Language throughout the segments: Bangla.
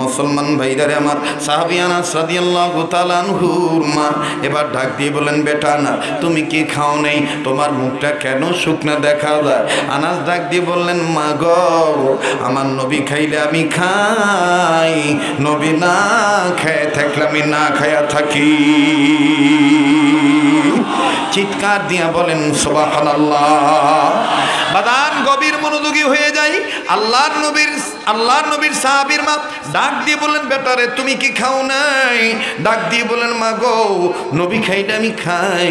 মুসলমান ভাইরারে আমার, সাহাবী আনাস রাদিয়াল্লাহু তাআলা আনহুর মা এবার ডাক দিয়ে বলেন, বেটা না তুমি কি খাও নেই, তোমার মুখটা কেন শুকনা দেখা যায়? আনাস ডাক দিয়ে বললেন, মা গো আমার নবী খাইলে আমি খাই, নবী না খেয়ে থাকলে আমি না খায়া থাকি। চিৎকার দিয়া বলেন সুবহানাল্লাহ। বাদান গভীর মনোযোগী হয়ে যাই। আল্লাহর নবীর সাহাবীর মা ডাক দিয়ে বললেন, বেটারে তুমি কি খাও নাই? ডাক দিয়ে বলেন, মা গো নবী খাইলে আমি খাই,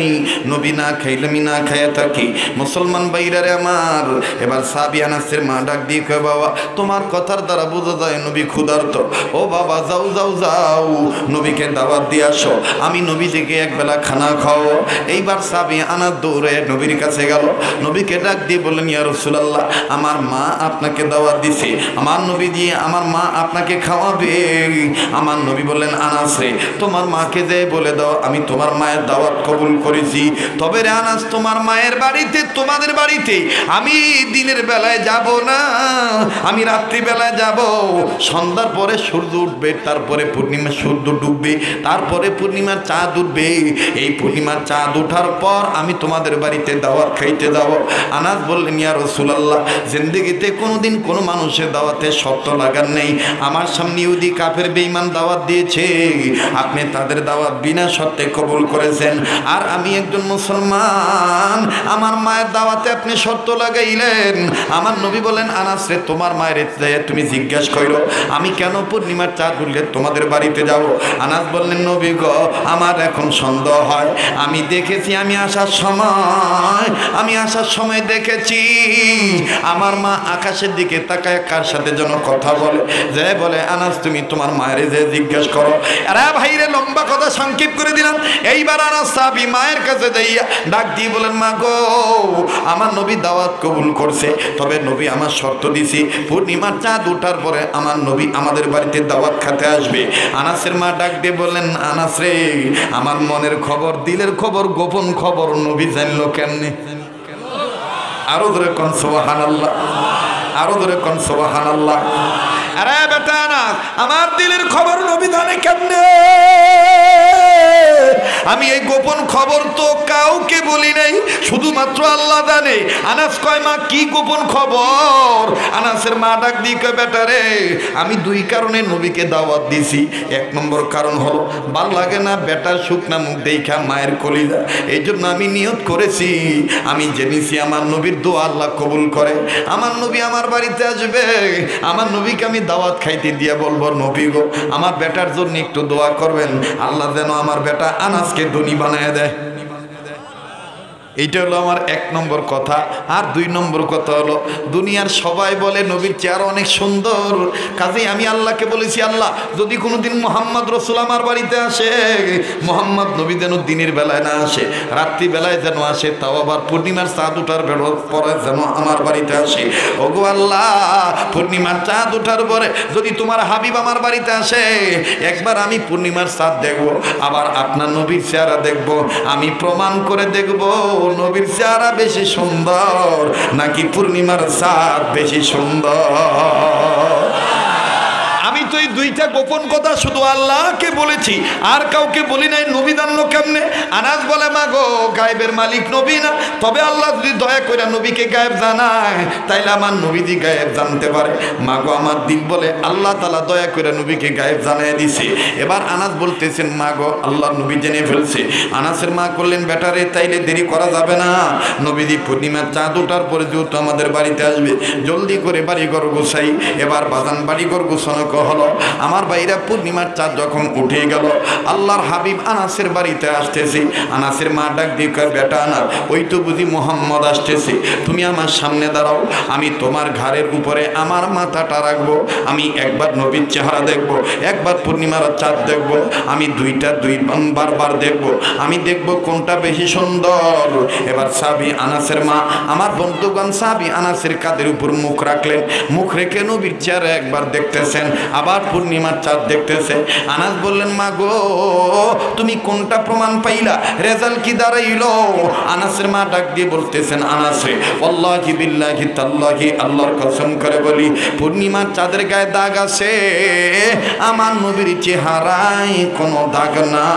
নবী না খাইলে আমি না খাইয়া থাকি। মুসলমান ভাইরারে আমার, এবার সাহাবী আনাসের মা ডাক দিয়ে কয়, বাবা তোমার কথার দ্বারা বোঝা যায় নবী ক্ষুধার্ত। ও বাবা যাও যাও যাও, নবীকে দাওয়াত দিয়ে আসো, আমি নবীজিকে একবেলা খানা খাও। এইবার সাহাবী আনাস দৌড়ে নবীর কাছে গেল, নবীকে ডাক দিয়ে বললেন, ইয়া রাসূলুল্লাহ আমার মা আপনাকে দাওয়াত দিছে, আমার নবী দিয়ে আমার মা আপনাকে খাওয়াবে। আমার নবী বললেন, আনাস রে তোমার মাকে যে বলে দাও আমি তোমার মায়ের দাওয়াত কবুল করেছি। তবে রে আনাস তোমার মায়ের বাড়িতে, তোমাদের বাড়িতে আমি দিনের বেলায় যাব না, আমি রাত্রি বেলায় যাব। সন্ধ্যার পরে সূর্য উঠবে, তারপরে পূর্ণিমা সূর্য ডুববে, তারপরে পূর্ণিমার চাঁদ উঠবে। এই পূর্ণিমার চাঁদ ওঠার পর আমি তোমাদের বাড়িতে দাওয়াত খাইতে যাব। আনাস বললেন, ইয়া রাসূলুল্লাহ জিন্দেগিতে কোনোদিন কোনো মানুষের দাওয়াতে শর্ত লাগার নেই। আমার সামনে ইহুদি কাফের বেঈমান দাওয়াত দিয়েছে, আপনি তাদের দাওয়াত বিনা শর্তে কবুল করেছেন। আর আমি একজন মুসলমান, আমার মায়ের দাওয়াতে আপনি শর্ত লাগাইলেন। আমার নবী বলেন, আনাস রে তোমার মায়ের তুমি জিজ্ঞাসা করো আমি কেন পূর্ণিমার চাঁদ উঠলে তোমাদের বাড়িতে যাব। আনাস বললেন, নবী গো আমার এখন সন্দেহ হয়, আমি দেখেছি আমি আসার সময় দেখেছি আমার মা আকাশের দিকে তাকায় কার সাথে যেন কথা বলে, যে বলে আনাস তুমি তোমার মায়ের যে জিজ্ঞাসা করো। আরে ভাইরে লম্বা কথা সংক্ষেপ করে দিলাম। এইবার আনাস সাহাবী মায়ের কাছে যাইয়া ডাক দিয়ে বলেন, মা গো আমার নবী দাওয়াত কবুল করছে, তবে নবী আমার শর্ত দিছি পূর্ণিমার চাঁদ ওঠার পরে আমার নবী আমাদের বাড়িতে দাওয়াত খেতে আসবে। আনাসের মা ডাক দিয়ে বললেন, আনাস রে আমার মনের খবর, দিলের খবর, গোপন খবর নবী জানলো কেমনে? আরো ধরে কোন সুবহানাল্লাহ, আরো ধরে কোন সুবহানাল্লাহ। আরে বেটা না আমার দিলের খবর নবী জানে কেমনে? আমি এই গোপন খবর তো কাউকে বলি নাই, শুধুমাত্র আল্লাহ জানে। আনাস কয়, মা কি গোপন খবর? আনাসের মা ডাক দিয়ে কয়, বেটা রে আমি দুই কারণে নবীকে দাওয়াত দিছি। এক নম্বর কারণ হলো ভাল লাগে না বেটার শুকনা মুখ দেখা মায়ের কলিজা, এই জন্য আমি নিয়ত করেছি আমি জেনেছি আমার নবীর দোয়া আল্লাহ কবুল করে। আমার নবী আমার বাড়িতে আসবে, আমার নবীকে আমি দাওয়াত খাইতে দিয়ে বলবো, নবী গো আমার বেটার জন্য একটু দোয়া করবেন, আল্লাহ যেন আমার বেটা আনাসকে ধনী বানায় দেয়। এইটা হলো আমার এক নম্বর কথা। আর দুই নম্বর কথা হলো দুনিয়ার সবাই বলে নবীর চেহারা অনেক সুন্দর, কাজেই আমি আল্লাহকে বলেছি, আল্লাহ যদি কোনোদিন মোহাম্মদ রসুল আমার বাড়িতে আসে, মোহাম্মদ নবী যেন দিনের বেলায় না আসে, রাত্রি বেলায় যেন আসে, তাও আবার পূর্ণিমার চাঁদ ওঠার পরে যেন আমার বাড়িতে আসে। ওগো আল্লাহ পূর্ণিমার চাঁদ ওঠার পরে যদি তোমার হাবিব আমার বাড়িতে আসে, একবার আমি পূর্ণিমার চাঁদ দেখবো, আবার আপনার নবীর চেহারা দেখবো, আমি প্রমাণ করে দেখবো নবীর চেহারা বেশি সুন্দর নাকি পূর্ণিমার চাঁদ বেশি সুন্দর। আমি তো এই দুইটা গোপন কথা শুধু আল্লাহকে বলেছি, আর কাউকে বলি নাই। নবী জানলো কেমনে? আনাস বলে, মা গো গায়েবের মালিক নবী না, তবে আল্লাহ যদি দয়া করে নবীকে গায়েব জানায় তাইলে আমার নবীজি গায়েব জানতে পারে। মা গো আমার দিল বলে আল্লাহ তাআলা দয়া করে নবীকে গায়েব জানিয়ে দিছে। এবার আনাস বলতেছেন, মা গো আল্লাহর নবী জেনে ফেলছে। আনাসের মা করলেন, বেটারে তাইলে দেরি করা যাবে না, নবীজি পূর্ণিমার চাঁদ ওঠার পরে যেহেতু আমাদের বাড়িতে আসবে, জলদি করে বাড়িঘর গোছাই। এবার বাজান বাড়িঘর গোছানো হলো। আমার ভাইরা পূর্ণিমার চাঁদ যখন উঠে গেল, আল্লাহর হাবিব আনাসের বাড়িতে আসতেছে। আনাসের মা ডাক দিয়ে কয়, বেটা আনাস ওই তো বুঝি মোহাম্মদ আসতেছে, তুমি আমার সামনে দাঁড়াও, আমি তোমার ঘাড়ের উপরে আমার মাথাটা রাখবো, আমি একবার নবীর চেহারা দেখবো, একবার পূর্ণিমার চাঁদ দেখবো, আমি বারবার দেখবো, আমি দেখবো কোনটা বেশি সুন্দর। এবার সাহাবী আনাসের মা আমার বন্ধুগণ সাহাবী আনাসের কাঁধের উপর মুখ রাখলেন, মুখ রেখে নবীর চেহারা একবার দেখতেছেন। আবার পূর্ণিমার চাঁদ দেখতেছে। আনাস বললেন, মা গো তুমি কোনটা প্রমাণ পাইলা, রেজাল্ট কি দাঁড়াইলো? আনাসের মা ডাক দিয়ে বলতেছেন, আনাস রে ওয়াল্লাহি বিল্লাহি তাল্লাহি, আল্লাহর কসম করে বলি পূর্ণিমার চাঁদের গায়ে দাগ আছে, আমার নবীর চেহারায় কোনো দাগ নাই।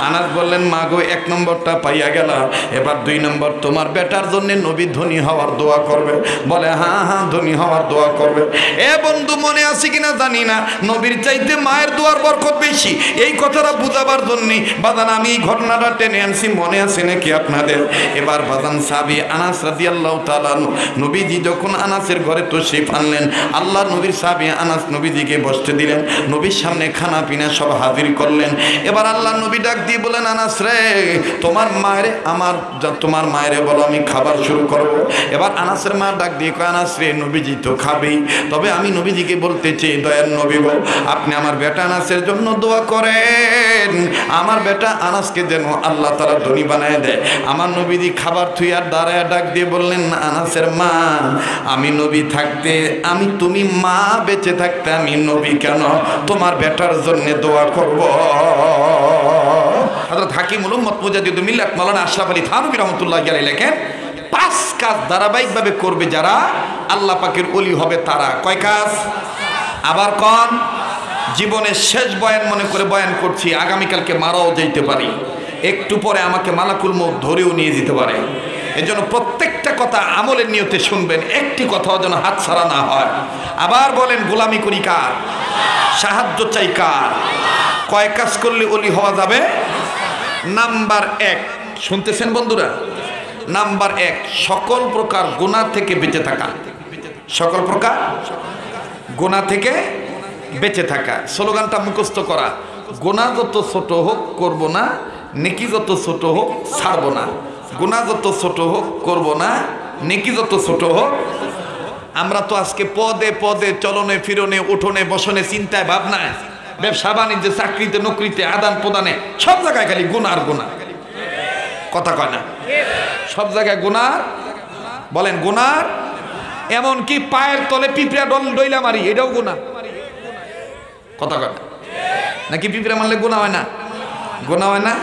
আনাস বললেন, মা গো 1 নম্বরটা পাইয়া গেলা, এবার 2 নম্বর তোমার বেটার জন্য নবী ধনী হওয়ার দোয়া করবে। বলে হ্যাঁ হ্যাঁ ধনী হওয়ার দোয়া করবে। এ বন্ধু মনে আছে কিনা জানি না, নবীর চাইতে মায়ের দোয়ার বরকত বেশি। এই কথাটা বুঝাবার জন্যই বাদান আমি এই ঘটনাটা টেনে আনছি, মনে আছে নাকি আপনাদের? এবার বাদান সাহাবী আনাস রাদিয়াল্লাহু তাআলা নবীজি যখন আনাসের ঘরে তশরিফ আনলেন, আল্লাহ নবীর সাহাবী আনাস নবীজিকে বসতে দিলেন, নবীর সামনে খানা পিনা সব হাজির করলেন। এবার আল্লাহ নবী ডাক দিয়ে বলেন, আনাস রে তোমার মায়ের তোমার মায়েরে বলো আমি খাবার শুরু করব। এবার আনাসের মা ডাক দিয়ে কয়, আনাস রে নবীজি তো খাবেই, তবে আমি নবীজিকে বলতে চাই দয়ার নবী গো আপনি আমার বেটা আনাসের জন্য দোয়া করেন, আমার বেটা আনাসকে যেন আল্লাহ তাআলা ধনী বানায় দেয়। আমার নবীজি খাবার থুইয়ার দাঁড়ায় ডাক দিয়ে বললেন, আনাসের মা আমি নবী থাকতে, তুমি মা বেঁচে থাকতে আমি নবী কেন তোমার বেটার জন্য দোয়া করব? হযরত হাকিমুল উম্মত মুজাদ্দিদুল মিল্লাত মাওলানা আশরাফ আলী থানভী রাহমাতুল্লাহি আলাইহি লেখেন, 5 কাজ ধারাবাহিকভাবে করবে যারা আল্লাহ পাকের ওলি হবে তারা। কয় কাজ? আবার কোন? জীবনের শেষ বয়ান মনে করে বয়ান করছি, আগামীকালকে মারাও যেতে পারি, একটু পরে আমাকে মালাকুল মউত ধরেও নিয়ে যেতে পারে। এজন্য প্রত্যেকটা কথা আমলের নিয়তে শুনবেন, একটি কথাও যেন হাতছাড়া না হয়। আবার বলেন, গোলামি করি কার? সাহায্য চাই কার? কয় কাজ করলে ওলি হওয়া যাবে? নাম্বার 1, শুনতেছেন বন্ধুরা? নাম্বার 1, সকল প্রকার গুনাহ থেকে বেঁচে থাকা। সকল প্রকার গুনাহ থেকে বেঁচে থাকা, স্লোগানটা মুখস্থ করা। গুনাহ যত ছোট হোক করব না, নেকি যত ছোট হোক ছাড়ব না। গুনাহ যত ছোট হোক করব না, নেকি যত ছোট হোক। আমরা তো আজকে পদে পদে চলনে ফিরনে উঠোনে বসনে চিন্তায় ভাবনায় ব্যবসা বাণিজ্যে চাকরিতে নকরিতে আদান প্রদানে সব জায়গায় খালি গুনার গুনাহ, কথা কয় না? সব জায়গায় গুনার, বলেন গুনার। এমনকি পায়ের তলে পিঁপড়া ডইলা মারি, এটাও গুনাহ, কথা কয় না? নাকি পিঁপড়া মারলে গুনাহ হয় না? গুনাহ হয় না?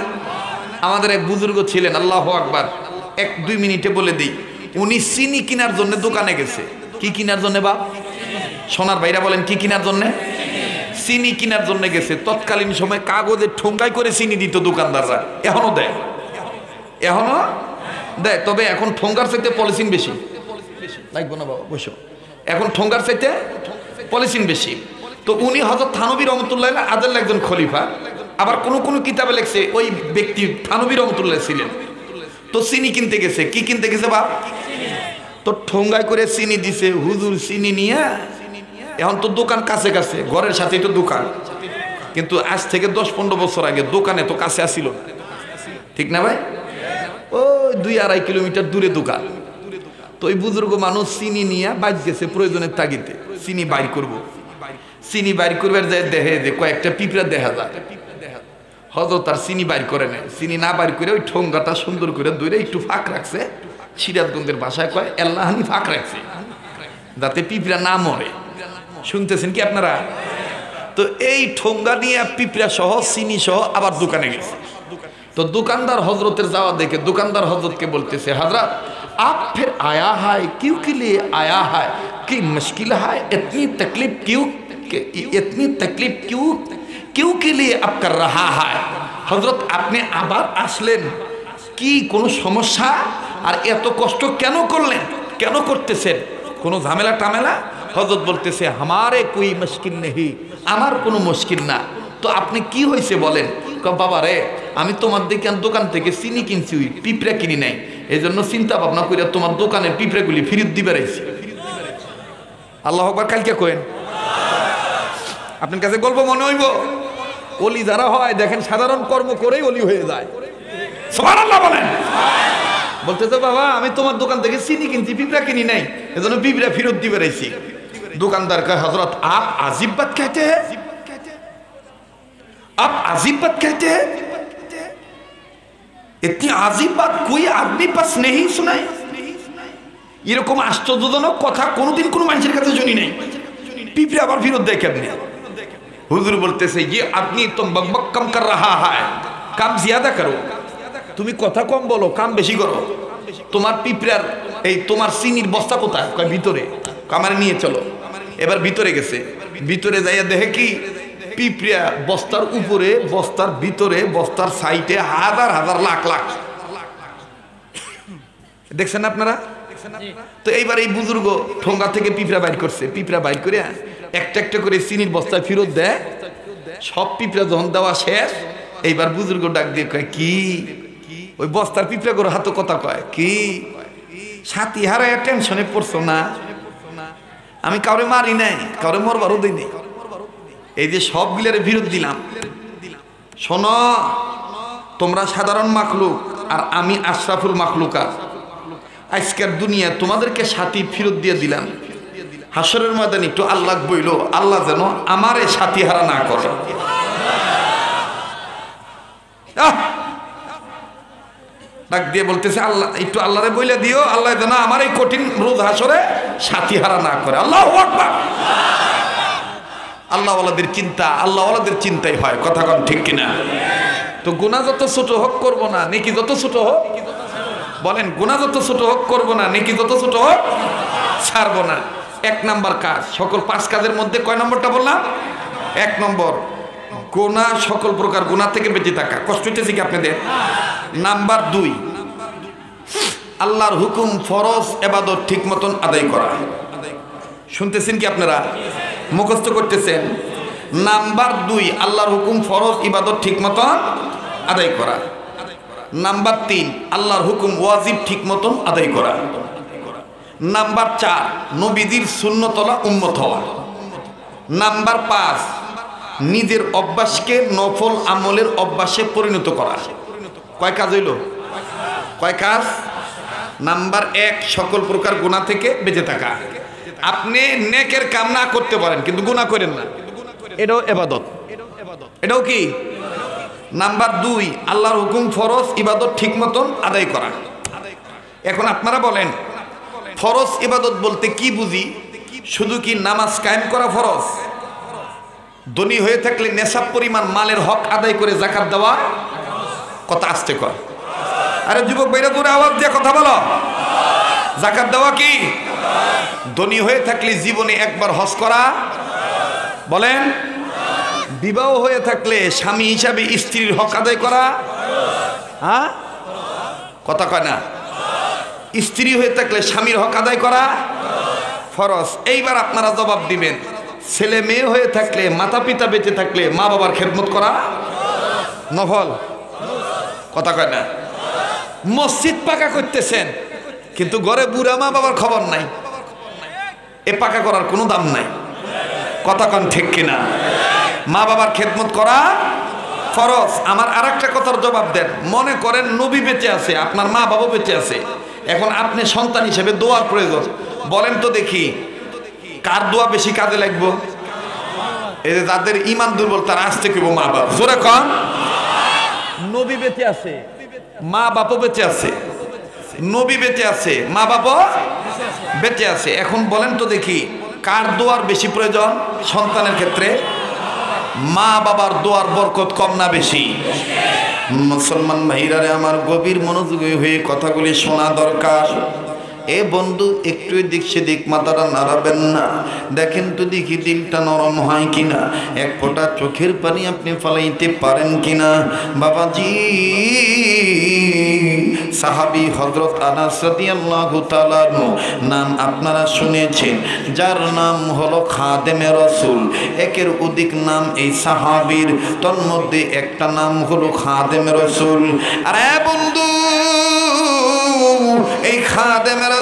আমাদের এক বুজুর্গ ছিলেন, আল্লাহু আকবার, 1-2 মিনিটে বলে দিই। উনি চিনি কেনার জন্য দোকানে গেছে। কি কেনার জন্য বাপ? সোনার ভাইরা বলেন কি কেনার জন্য? চিনি কেনার জন্য গেছে। তৎকালীন সময় কাগজে ঠোঙ্গাই করে চিনি দিত দোকানদাররা, এখনো দেয়, এখনো দেয়। তবে এখন ঠোঙ্গার চাইতে পলিথিন বেশি। লাগবো না বাবা, বসো। এখন ঠোঙ্গার চাইতে পলিথিন বেশি। তো উনি হযরত থানভী রহমাতুল্লাহ আলাইহি একজন খলিফা। আবার কোন কিতাবে লেখছে ওই ব্যক্তি থানভী রহমাতুল্লাহ ছিলেন। তো চিনি কিনতে গেছে। কি কিনতে গেছে বাপ? তো ঠোঙ্গাই করে চিনি দিছে। হুজুর চিনি নিয়ে, এখন তো দোকান কাছে কাছে, ঘরের সাথেই তো দোকান, কিন্তু আজ থেকে 10-15 বছর আগে দোকানে তো কাছে আসিল, ঠিক না ভাই? ওই 2-2.5 কিলোমিটার দূরে দোকান। তো ওই বুজুর্গ মানুষ চিনি নিয়ে বাইর গেছে প্রয়োজনের তাগিদে। চিনি বাইর করব, চিনি বাইর করবার যায়, দেখে যে কয়েকটা পিঁপড়া দেখা যায়। হযরত তার চিনি বাইর করে নেয়। চিনি না বাইর করে ওই ঠোঙ্গাটা সুন্দর করে দূরে একটু ফাঁক রাখছে। সিরাজগঞ্জের ভাষায় কয় আল্লাহানি ফাঁক রাখছে, যাতে পিঁপড়া না মরে। শুনতেছেন কি আপনারা? তো এই ঠোঙ্গা নিয়ে পিঁপড়া সহ চিনি সহ আবার দোকানে গেছে। তো दुकानदार हजरतेर जावा देखे दुकानदार हजरत के बोलते से हजरत आप फिर आया है क्यों के लिए आया है कि मुश्किल है इतनी तकलीफ क्यों क्यों के लिए अब कर रहा है हजरत आपने आबार आसलेन कि कोनो समस्या और एत कष्ट क्यों करलें क्यों करतेছেন कोनो झमेला टामेला हजरत बोलते से हमारे कोई मुश्किल नहीं आमार कोनो मुश्किल ना तो आपने की হইছে বলেন বাবা রে আমি তোমার দোকান দোকান থেকে চিনি কিনছি পিঁপড়া কিনি নাই এজন্য চিন্তা ভাবনা কইরা তোমার দোকানের পিঁপড়াগুলি ফেরত দিবে রাইছি আল্লাহু আকবার কালকে কইেন আপনার কাছে গল্প মনে হইব ওলি যারা হয় দেখেন সাধারণ কর্ম করেই ওলি হয়ে যায় সুবহানাল্লাহ বলেন বলতে তো বাবা আমি তোমার দোকান থেকে চিনি কিনছি পিঁপড়া কিনি নাই এজন্য পিঁপড়া ফেরত দিবে রাইছি दुकानदार का हजरत आप अजीब बात कहते हैं आप अजीब बात कहते हैं इतनी अजीब बात कोई आदमी पास नहीं सुनाई এরকম আশ্চর্যজনক কথা কোনোদিন কোনো মানুষের কাছে শুনি নাই। পিঁপড়ে আবার ফেরত দেয় কেমনি? হুজুর বলতেছে যে আপনি তো বকবক কম কর রাহা হয়, কাম জিয়াদা করো। তুমি কথা কম বলো, কাম বেশি করো। তোমার পিঁপড়ার এই তোমার চিনির বস্তা কোথায়? কয় ভিতরে। কামারে নিয়ে চলো। এবার ভিতরে গেছে, ভিতরে যাইয়া দেখে কি পিঁপড়া বস্তার উপরে, বস্তার ভিতরে, বস্তার সাইডে হাজার হাজার লাখ লাখ। দেখছেন আপনারা? তো এইবার এই বুজুর্গ ঠোঙ্গা থেকে পিঁপড়া বাইর করছে। পিঁপড়া বাইর করে একটা একটা করে চিনির বস্তায় ফেরত দেয়। সব পিঁপড়া যখন দেওয়া শেষ, এইবার বুজুর্গ ডাক দিয়ে কয় কি? ওই বস্তার পিঁপড়া করে হাতে কথা কয় কি? সাথী হারায় টেনশনে পড়ছো না? আমি কাউরে মারি নাই, কাউরে মরবারও দিই নাই। এই যে সবগুলারে ফেরত দিলাম। শোনো, তোমরা সাধারণ মাখলুক আর আমি আশরাফুল মাখলুকাত। আজকের দুনিয়া তোমাদেরকে সাথী ফেরত দিয়ে দিলাম। হাসরের ময়দানে একটু আল্লাহ বইল, আল্লাহ যেন আমারে সাথী হারা না করে। ডাক দিয়ে বলতেছে আল্লাহ একটু আল্লাহরে বইলে দিও, আল্লাহ যেন আমার এই কঠিন রোজ হাসরে সাথী হারা না করে। আল্লাহু আকবার। আল্লাহওয়ালাদের চিন্তা আল্লাহওয়ালাদের চিন্তাই হয়, কথা কম ঠিক কিনা? তো গুনাহ যত ছোট হোক করবো না, নেকি যত ছোট হোক, বলেন গুনাহ যত ছোট হোক করবো না, নেকি যত ছোট হোক ছাড়বো না। 1 নাম্বার কাজ, সকল 5 কাজের মধ্যে কয় নম্বরটা বললাম? 1 নম্বর, গুনাহ, সকল প্রকার গুনাহ থেকে বেঁচে থাকা। কষ্ট হইতেছে কি আপনাদের? নাম্বার 2, আল্লাহর হুকুম ফরজ ইবাদত ঠিক মতন আদায় করা। শুনতেছেন কি আপনারা? মুখস্থ করতেছেন? নাম্বার 2, আল্লাহর হুকুম ফরজ ইবাদত ঠিক মতন আদায় করা। নাম্বার 3, আল্লাহর হুকুম ওয়াজিব ঠিক মতন আদায় করা। নাম্বার 4, নবীদের সুন্নতলা উম্মত হওয়া। নাম্বার 5, নিজের অভ্যাসকে নফল আমলের অভ্যাসে পরিণত করা। কয় কাজ হইল? কয় কাজ? নাম্বার 1, সকল প্রকার গুনাহ থেকে বেঁচে থাকা। আপনি নেকের কাম না করতে পারেন কিন্তু গুনাহ করেন না, এটাও ইবাদত। এটাও কি? নাম্বার 2, আল্লাহর হুকুম ফরজ ইবাদত ঠিক মতন আদায় করা। এখন আপনারা বলেন ফরজ ইবাদত বলতে কি বুঝি? শুধু কি নামাজ কায়েম করা ফরজ? ধনী হয়ে থাকলে নেশাব পরিমাণ মালের হক আদায় করে যাকাত দেওয়া? কথা আসতে কর। আরে যুবক ভাইরা জোরে আওয়াজ দিয়ে কথা বলো। যাকাত দেওয়া কি? ধনী হয়ে থাকলে জীবনে একবার হজ করা? বলেন। বিবাহ হয়ে থাকলে স্বামী হিসাবে স্ত্রীর হক আদায় করা? হ্যাঁ, কথা কয় না। স্ত্রী হয়ে থাকলে স্বামীর হক আদায় করা ফরজ। এইবার আপনারা জবাব দিবেন, ছেলে মেয়ে হয়ে থাকলে, মাতা পিতা বেঁচে থাকলে মা বাবার খেদমত করা নফল। কথা কয় না। মসজিদ পাকা করতেছেন কিন্তু ঘরে বুড়া মা বাবার খবর নাই, এ পাকা করার কোনো দাম নাই। কথা কন ঠিক কিনা? মা বাবার খেদমত করা ফরজ। আমার আরেকটা কথার জবাব দেন। মনে করেন নবী বেঁচে আছে, আপনার মা বাবা বেঁচে আছে, এখন আপনি সন্তান হিসেবে দোয়ার প্রয়োজন। বলেন তো দেখি কার দোয়া বেশি কাজে লাগবে? এই যে যাদের ঈমান দুর্বল তারা আসতে কইব মা বাবা। জোরে কন। নবী বেঁচে আছে, মা বাবা বেঁচে আছে। নবী বেঁচে আছে, মা বাবা বেঁচে আছে। এখন বলেন তো দেখি কার দোয়ার বেশি প্রয়োজন সন্তানের ক্ষেত্রে? মা বাবার দোয়ার বরকত কম না বেশি? মুসলমান ভাইরারে আমার গভীর মনোযোগী হয়ে কথাগুলি শোনা দরকার। এ বন্ধু একটু এদিক সেদিক মাথাটা নাড়াবেন না, দেখেন তো দেখি দিলটা নরম হয় কিনা, এক ফোঁটা চোখের পানি আপনি ফালাইতে পারেন কিনা। বাবাজি, সাহাবী হযরত আনাস রাদিয়াল্লাহু তাআলা নাম আপনারা শুনেছেন, যার নাম হলো খাদেমে রাসূল। একের অধিক নাম এই সাহাবীর, তন্মধ্যে একটা নাম হলো খাদেমে রাসূল। আরে বন্ধু, এই খাদেমে রাসূল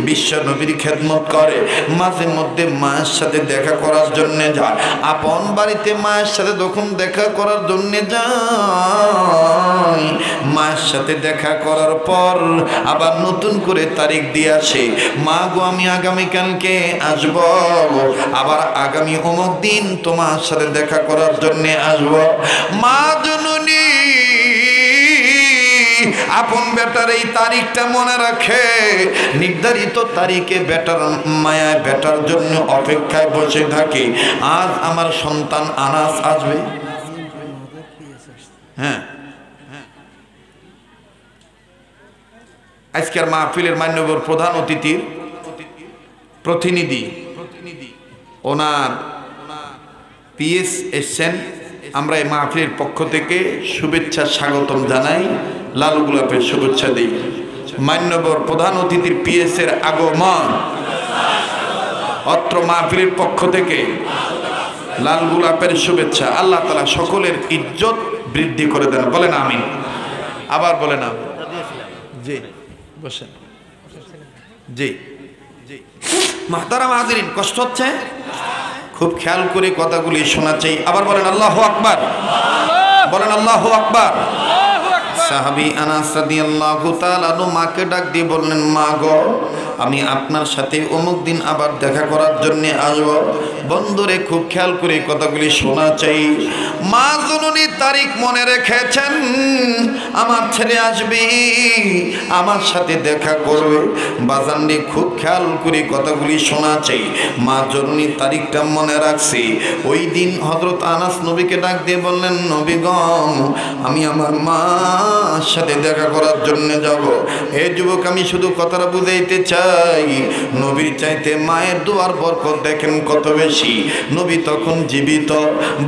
বিশ্ব নবীর খেদমত করে, মাঝে মধ্যে মায়ের সাথে দেখা করার জন্য যায়। আপন বাড়িতে মায়ের সাথে যখন দেখা করার জন্য যায়, মায়ের সাথে দেখা করার পর আবার নতুন করে তারিখ দিয়ে আসে, মা গো আমি আগামীকালকে আসব, আবার আগামী অমুক দিন তোমার সাথে দেখা করার জন্য আসব। মা জননী আপন বেটার এই তারিখটা মনে রাখে, নির্ধারিত তারিখে বেটার মায়ায় বেটার জন্য অপেক্ষায় বসে থাকে। আজ আমার সন্তান আনাস আসবে। হ্যাঁ, আজকের মাহফিলের মান্যবর প্রধান অতিথির প্রতিনিধি ওনার পিএস এসছেন। আমরা এই মাহফিলের পক্ষ থেকে শুভেচ্ছা স্বাগতম জানাই, লাল গোলাপের শুভেচ্ছা দিই। মান্যবর প্রধান অতিথির পিএস এর আগমন, অত্র মাহফিলের পক্ষ থেকে লাল গোলাপের শুভেচ্ছা। আল্লাহ তাআলা সকলের ইজ্জত বৃদ্ধি করে দেন, বলেন আমিন। আবার বলেন আমিন। জি বসেন। জি জি মুহতারাম হাজিরিন, কষ্ট হচ্ছে? খুব খেয়াল করে কথাগুলি শোনা চাই। আবার বলেন আল্লাহু আকবার, বলেন আল্লাহু আকবার। সাহাবী আনাস রাদিয়াল্লাহু তাআলা আনহু মাকে ডাক দিয়ে বললেন, মা গো, আমি আপনার সাথে অমুক দিন আবার দেখা করার জন্য আসবো। বন্ধুরে খুব খেয়াল করে কথাগুলি শোনা চাই। মা জননী তারিখ মনে রেখেছেন, আমার ছেলে আসবে, আমার সাথে দেখা করবে। বাজানরে খুব খেয়াল করে কথাগুলি শোনা চাই। মা জননী তারিখটা মনে রাখছে। ওই দিন হযরত আনাস নবীকে ডাক দিয়ে বললেন, নবী গো, আমি আমার মার সাথে দেখা করার জন্য যাব। হে যুবক, আমি শুধু কথাটা বুঝাইতে চাই, নবীর চাইতে মায়ের দোয়ার বরকত দেখেন কত বেশি। নবী তখন জীবিত,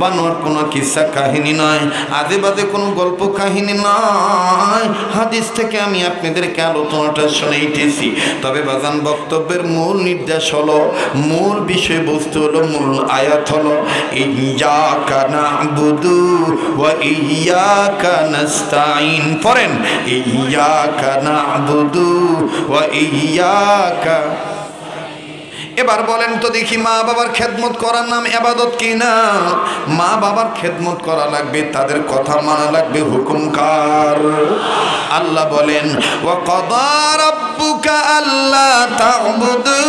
বানোয়ার কোনো কিসসা কাহিনী নয়, আজে বাজে কোনো গল্প কাহিনী নয়। হাদিস থেকে আমি আপনাদেরকে আলোচনাটা শুনাইতেছি। তবে বাজান, বক্তব্যের মূল নির্দেশ হলো, মূল বিষয়বস্তু হলো, মূল আয়াত হলো, ইয়্যাকা না'বুদু ওয়া ইয়্যাকা নাস্তাঈন। পড়েন, ইয়্যাকা না'বুদু ওয়া ইয়্যাকা। এবার বলেন তো দেখি, মা বাবার খেদমত করার নাম ইবাদত কি না? মা বাবার খেদমত করা লাগবে, তাদের কথা মানা লাগবে। হুকুম কার? আল্লাহ বলেন, ওয়া ক্বাদা রাব্বুকা আল্লা তা'বুদু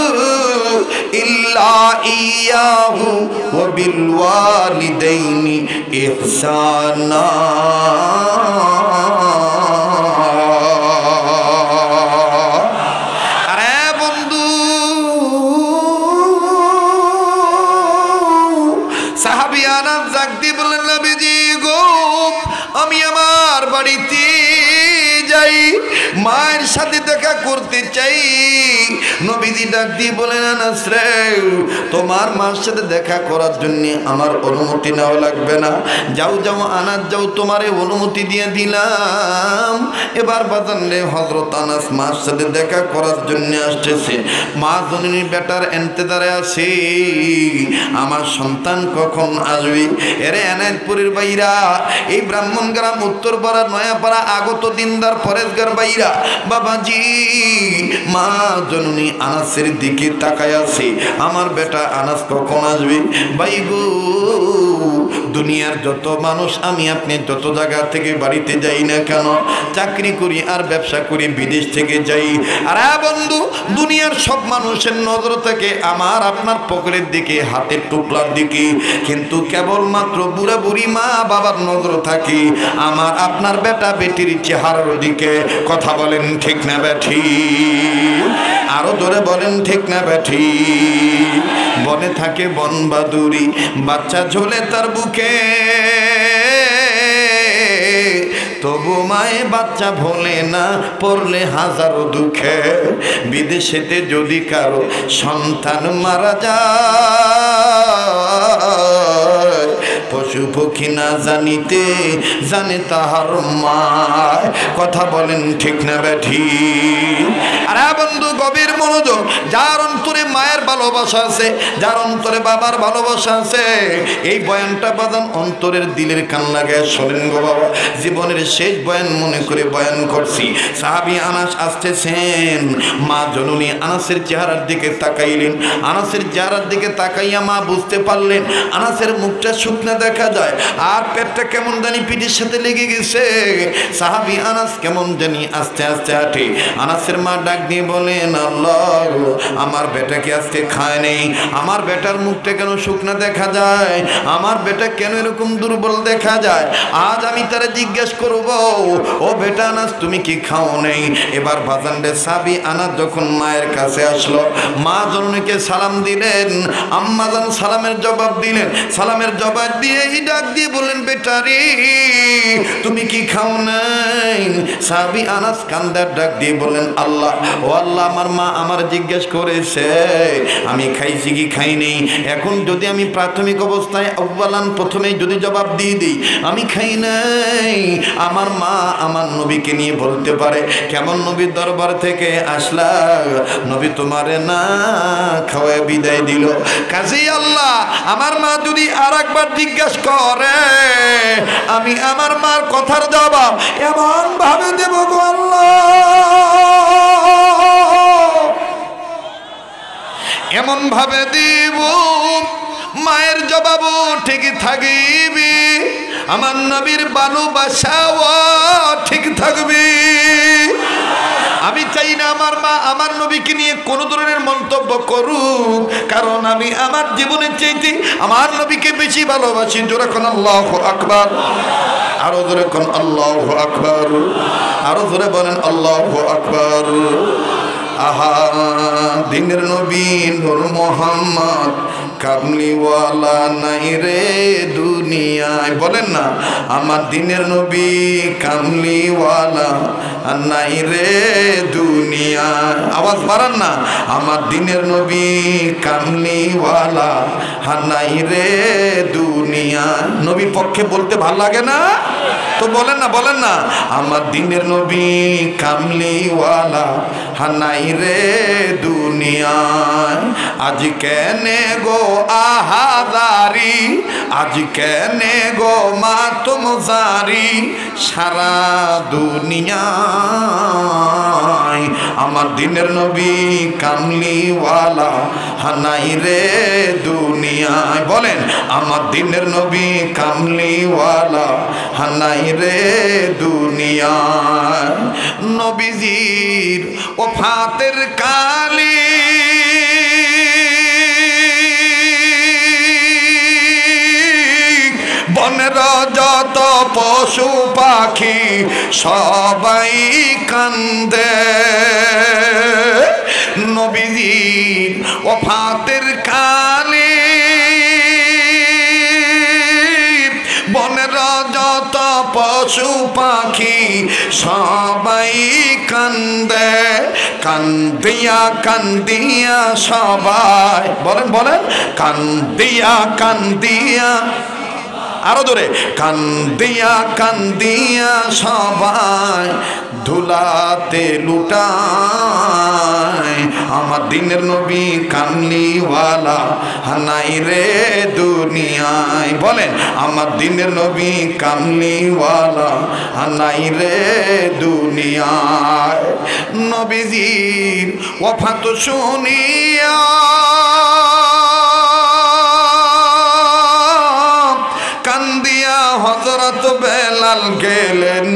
ইল্লা ইয়্যাহু ওয়া বিল ওয়ালিদাইনি ইহসানা। আমি আমার বাড়িতে যাই, মায়ের সাথে দেখা করতে চাই। নবীজি ডাক দিয়ে বলেন, আনাস রে, তোমার মার সাথে দেখা করার জন্য আমার অনুমতি নেওয়া লাগবে না। যাও যাও আনাস, যাও, তোমারে অনুমতি দিয়ে দিলাম। এবার বাজান রে, হযরত আনাস মার সাথে দেখা করার জন্য আসতেছে। মা জননীর বেটার এন্তেজারে আছে, আমার সন্তান কখন আসবে। এরে এনায়তপুরের বাইরা, এই ব্রাহ্মণগ্রাম, উত্তরপাড়া, নয়াপাড়া আগত দিনদার পরেশগার বাইরা, বাবাজি, মা জননী আনাসের দিকে তাকায় আছে, আমার বেটা আনাস কখন আসবে। ভাই গো, দুনিয়ার যত মানুষ, আমি আপনি যত জায়গা থেকে বাড়িতে যাই না কেন, চাকরি করি আর ব্যবসা করি, বিদেশ থেকে যাই, আর বন্ধু, দুনিয়ার সব মানুষের নজর থেকে আমার আপনার পকেটের দিকে, হাতের টুকলার দিকে, কিন্তু কেবলমাত্র বুড়া বুড়ি মা বাবার নজর থাকে আমার আপনার বেটা বেটির চেহারার দিকে। কথা বলেন ঠিক না ব্যাঠি? আরো জোরে বলেন ঠিক না ব্যাঠি? বনে থাকে বন বাদুরি, বাচ্চা ঝোলে তার বুকে, তবু মায়ে বাচ্চা ভোলে না, পড়লে হাজারো দুঃখে। বিদেশেতে যদি কারো সন্তান মারা যায়, পশু পক্ষী না জানিতে জানে তাহার মায়। কথা বলেন ঠিক না ব্যাঠি? আরে বন্ধু, গভীর মনোযোগ। যার অন্তরে মায়ের ভালোবাসা আছে, যার অন্তরে বাবার ভালোবাসা আছে, এই বয়ানটা বাদান অন্তরের দিলের কান লাগায় শোনেন গো বাবা। জীবনের শেষ বয়ান মনে করে বয়ান করছি। সাহাবী আনাস আসতেছেন, মা জননী আনাসের চেহারার দিকে তাকাইলেন। আনাসের চেহারার দিকে তাকাইয়া মা বুঝতে পারলেন আনাসের মুখটা শুকনা দেখা যায়, আর পেটটা কেমন জানি পিঠের সাথে লেগে গেছে। সাহাবী আনাস কেমন জানি আস্তে আস্তে হাঁটে। আনাসের মা ডাক দিয়ে বলেন, আল্লাহ, আমার বেটাকে আজকে খায় নেই, আমার বেটার মুখটা কেন শুকনা দেখা যায়, আমার বেটা কেন এরকম দুর্বল দেখা যায়। আজ আমি তারা জিজ্ঞেস করব, ও বেটা আনাস তুমি কি খাও নেই? এবার বাজানরে সাবি আনাস যখন মায়ের কাছে আসলো, মা জননীকে সালাম দিলেন, আম্মা জান সালামের জবাব দিলেন, সালামের জবাব দিয়ে এই ডাক দিয়ে বললেন, বেটা রে তুমি কি খাও নাই? সাবি আনাস কান্দার ডাক দিয়ে বললেন, আল্লাহ ও আল্লাহ, আমার মা আমার জিজ্ঞেস করেছে আমি খাইছি কি খাই নেই। এখন যদি আমি প্রাথমিক অবস্থায় আব্বালান প্রথমেই যদি জবাব দিয়ে দিই আমি খাই নাই, আমার মা আমার নবীকে নিয়ে বলতে পারে কেমন নবীর দরবার থেকে আসলা, নবী তোমারে না খাওয়ায় বিদায় দিল। কাজেই আল্লাহ আমার মা যদি আর একবার জিজ্ঞাসা করে আমি আমার মার কথার জবাব এমন ভাবে দেব গো আল্লাহ, এমন ভাবে দিব মায়ের জবাবও ঠিক থাকবে, আমার নবীর ভালোবাসাও ঠিক থাকবে। আমি চাই না আমার মা আমার নবীকে নিয়ে কোনো ধরনের মন্তব্য করুক, কারণ আমি আমার জীবনের চাইতে আমার নবীকে বেশি ভালোবাসি। জোরে কোন আল্লাহু আকবার, আরো জোরে কোন আল্লাহু আকবার, আরো জোরে বলেন আল্লাহু আকবার। আহা দিনের নবী নূর মোহাম্মদ কামলিওয়ালা নাই রে দুনিয়ায়, বলেন না আমার দিনের নবী কামলিওয়ালা নাই রে দুনিয়ায়, আওয়াজ বাড়ান না, আমার দিনের নবী কামলিওয়ালা নাই রে দুনিয়ায়। নবীর পক্ষে বলতে ভাল লাগে না তো বলেন না, বলেন না আমার দিনের নবী কামলিওয়ালা নাই রে দুনিয়ায়। আজ কেনে গো আহাদারি, আজ কেনে গো মাতম জারি, সারা দুনিয়ায় আমার দিনের নবী কামলিওয়ালা নাই রে দুনিয়ায়। বলেন আমার দিনের নবী কামলিওয়ালা নাই রে দুনিয়ায়। নবীজির ওফাতের কালে বনের যত পশু পাখি সবাই কান্দে, নবীজির ওফাতের কালে বনের যত পশু পাখি সবাই কান্দে, কান্দিয়া কান্দিয়া সবাই, বলেন বলেন কান্দিয়া কান্দিয়া, আরো ধরে কান্দিয়া কান্দিয়া সবাই ধুলাতে লুটায়, আমার দিনের নবী কামলিওয়ালা নাই রে দুনিয়ায়। বলেন আমার দিনের নবী কামলিওয়ালা নাই রে দুনিয়ায়। নবীজির ওফাত শুনিয়া কান্দিয়া হযরত বেলাল গেলেন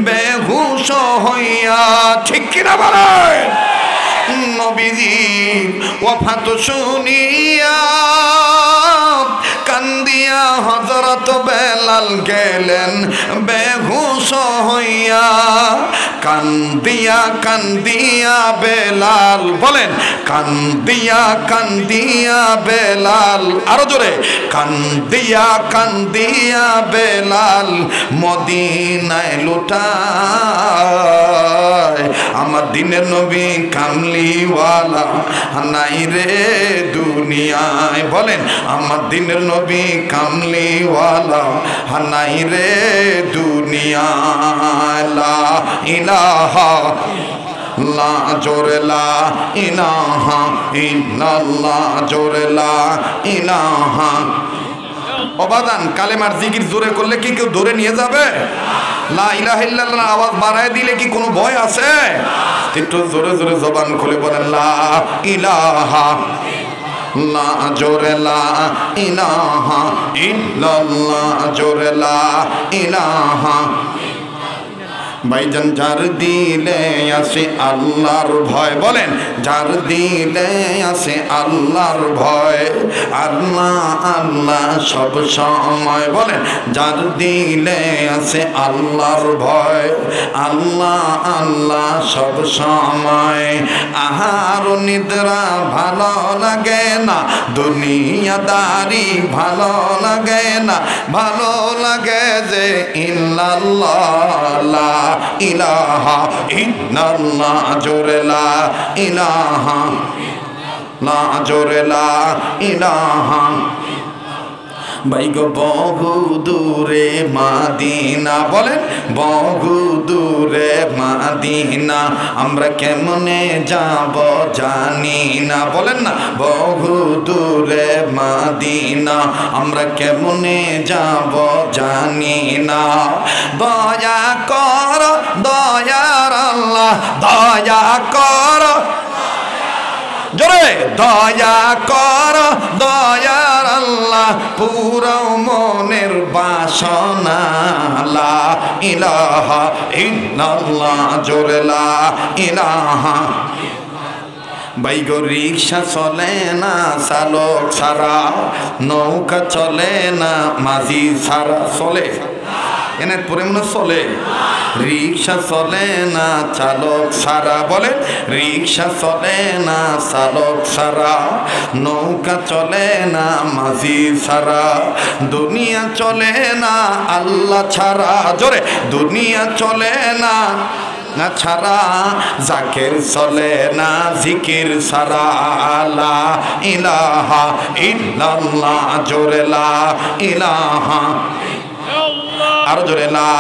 বেহুশ হইয়া, ঠিক কিনা বলেন? নবীজির ওফাত শুনিয়া কান্দিয়া হযরত বেলাল গেলেন বেহুশ হইয়া, কান্দিয়া কান্দিয়া বেলাল, বলেন কান্দিয়া কান্দিয়া বেলাল, আরো জোরে কান্দিয়া কান্দিয়া বেলাল মদিনায় লুটায়, আমার দিনের নবী কামলিওয়ালা নাই রে দুনিয়ায়। বলেন আমার দিনের নবী কামলিওয়ালা নাই রে দুনিয়ায়। লা ইলাহা লা জোরে লা ইলাহা ইল্লাল্লাহ, জোরে লা ইলাহা। অবাদান কালেমার জিকির জোরে করলে কি কেউ ধরে নিয়ে যাবে? লা ইলাহা ইল্লাল্লাহ আওয়াজ বাড়ায় দিলে কি কোনো ভয় আছে? একটু জোরে জোরে জবান খুলে বলেন লা ইলাহা, লা জোরে লা ইলাহা ইল্লাল্লাহ, জোরে লা ইলাহা। ভাইজান যার দিলে আছে আল্লাহর ভয়, বলেন যার দিলে আছে আল্লাহর ভয়, আল্লাহ আল্লাহ সব সময়, বলেন যার দিলে আছে আল্লাহর ভয়, আল্লাহ আল্লাহ সব সময়। আহার নিদ্রা ভালো লাগে না, দুনিয়াদারি ভালো লাগে না, ভালো লাগে যে ইল্লাল্লাহ লা ইলাহা ইল্লাল্লাহ, জোরে লা ইলাহা, লা জোরে লা ইলাহা। বাইগো বহু দূরে মাদিনা, বলেন বহু দূরে মাদিনা, আমরা কেমনে যাব জানি না, বলেন না বহু দূরে মাদিনা, আমরা কেমনে যাব জানি না। দয়া কর দয়ার আল্লাহ, দয়া কর, জোরে দয়া কর দয়ার আল্লাহ, পুরো মনের বাসনা লা ইলাহা ইল্লাল্লাহ, জোরে লা ইলাহা। বাইগো রিক্সা চলে না চালক ছাড়া, নৌকা চলে না মাঝি ছাড়া, চলে এনে পরে মনে চলে, রিক্সা চলে না চালক ছাড়া, বলে রিক্সা চলে না চালক ছাড়া, নৌকা চলে না মাঝি ছাড়া, দুনিয়া চলে না আল্লাহ ছাড়া, জোরে দুনিয়া চলে না না ছাড়া, জাকের চলে না জিকির ছাড়া, লা ইলাহা ইল্লাল্লাহ, জোরে লা ইলাহা, আর জোরে লা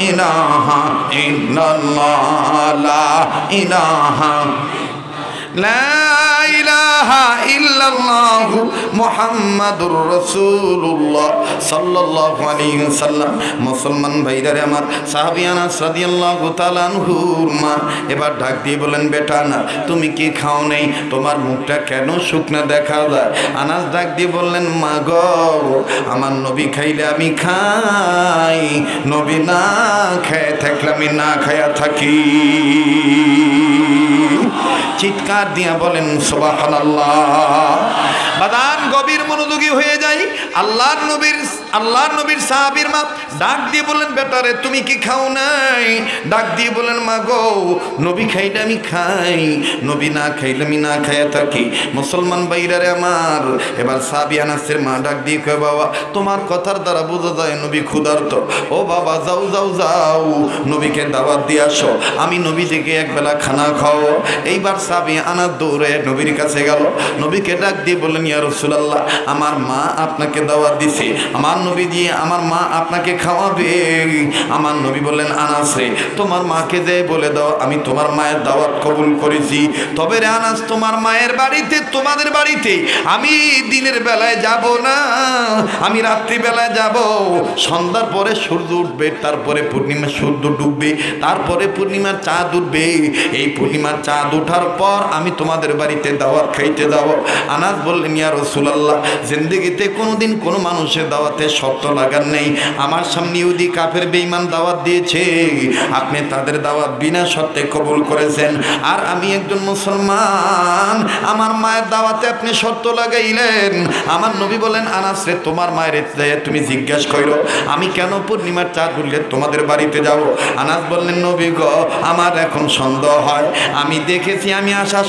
ইলাহা ইল্লাল্লাহ, লা ইলাহা, লা ইলাহা ইল্লাল্লাহ মুহাম্মাদুর রাসূলুল্লাহ সাল্লাল্লাহু আলাইহি ওয়াসাল্লাম। মুসলমান ভাইরা আমার, সাহাবী আনাস রাদিয়াল্লাহু তাআলা আনহুর মা এবার ডাক দিয়ে বলেন, বেটা না তুমি কি খাও নেই, তোমার মুখটা কেন শুকনা দেখা যায়? আনাস ডাক দিয়ে বললেন, মা গো আমার নবী খাইলে আমি খাই, নবী না খেয়ে থাকলে আমি না খায়া থাকি। চিৎকার দিয়া বলেন সুবহানাল্লাহ। বাদান গভীর মনোযোগী হয়ে যাই। আল্লাহর নবীর সাহাবীর মা ডাক দিয়ে বললেন, বেটারে তুমি কি খাও নাই? ডাক দিয়ে বলেন, মা গো নবী খাইলে আমি খাই, নবী না খাইলে আমি না খাইয়া থাকি। মুসলমান ভাইরারে আমার, এবার সাহাবী আনাসের মা ডাক দিয়ে কয়, বাবা তোমার কথার দ্বারা বোঝা যায় নবী ক্ষুধার্ত। ও বাবা যাও যাও যাও, নবীকে দাওয়াত দিয়ে আসো, আমি নবীজিকে একবেলা খানা খাও। এইবার সাহাবী আনাস দৌড়ে নবীর কাছে গেল, নবীকে ডাক দিয়ে বললেন, ইয়া রাসূলুল্লাহ আমার মা আপনাকে দাওয়াত দিছে, আমার নবী দিয়ে আমার মা আপনাকে খাওয়াবে। আমার নবী বললেন, আনাস রে তোমার মাকে যে বলে দাও আমি তোমার মায়ের দাওয়াত কবুল করেছি। তবে রে আনাস তোমার মায়ের বাড়িতে, তোমাদের বাড়িতে আমি দিনের বেলায় যাব না, আমি রাত্রি বেলায় যাব। সন্ধ্যার পরে সূর্য উঠবে, তারপরে পূর্ণিমা সূর্য ডুববে, তারপরে পূর্ণিমার চাঁদ উঠবে। এই পূর্ণিমার চাঁদ ওঠার পর আমি তোমাদের বাড়িতে দাওয়াত খাইতে যাব। আনাস বললেন, ইয়া রাসূলুল্লাহ জিন্দেগিতে কোনোদিন কোনো মানুষের দাওয়াতে শর্ত লাগার নেই। আমার সামনে ইহুদি কাফের বেঈমান দাওয়াত দিয়েছে, আপনি তাদের দাওয়াত বিনা শর্তে কবুল করেছেন। আর আমি একজন মুসলমান, আমার মায়ের দাওয়াতে আপনি শর্ত লাগাইলেন। আমার নবী বলেন, আনাস রে তোমার মায়ের তুমি জিজ্ঞাসা করো আমি কেন পূর্ণিমার চাঁদ উঠলে তোমাদের বাড়িতে যাব। আনাস বললেন, নবী গো আমার এখন সন্দেহ হয়, আমি দেখেছি আমি আসার